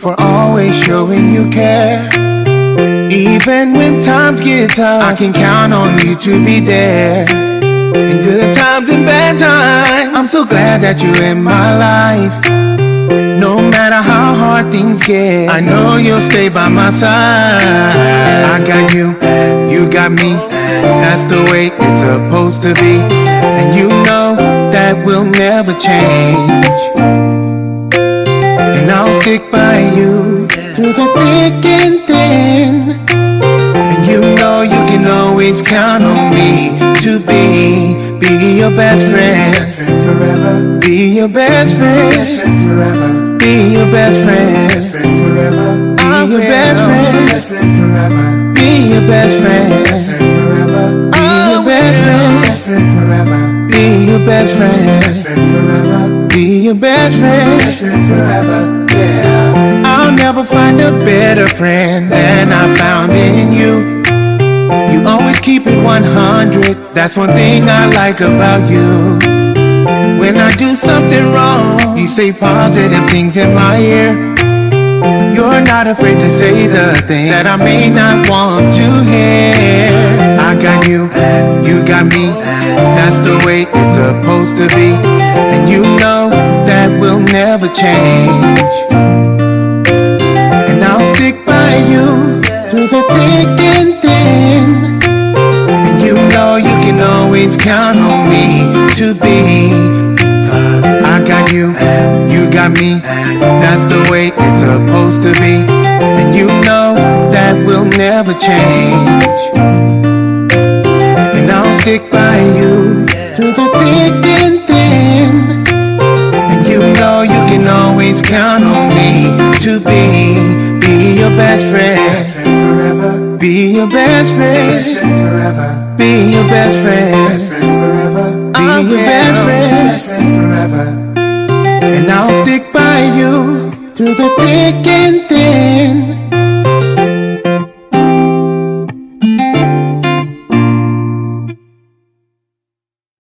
for always showing you care. Even when times get tough, I can count on you to be there. In good times and bad times, I'm so glad that you're in my life. No matter how hard things get, I know you'll stay by my side. I got you, you got me. That's the way it's supposed to be. And you know that will never change. And I'll stick by you through the thick and thin. And you know you can always count on me to be your best friend. Forever. Be your best friend. Forever. Be your best friend. Forever. Be your best friend. Forever. Be your best friend. Forever. Be your best friend. Forever. Be your best friend. Forever. Be your best friend. Forever. Yeah. I'll never find a better friend than I found in you. You always keep it 100. That's one thing I like about you. When I do something wrong, you say positive things in my ear. You're not afraid to say the thing that I may not want to hear. I got you, you got me. That's the way it's supposed to be. And you know that will never change. And I'll stick by you through the thick and thin. And you know you can always count on me to be. Cause I got you, you got me. That's the way it's supposed to be. And you know that will never change. And I'll stick by you through the thick and thin. And you know you can always count on me to be your best friend. Forever. Be your best friend. Forever. Be your best friend. Forever. Be your best friend. Forever. And I'll stick by you through the thick and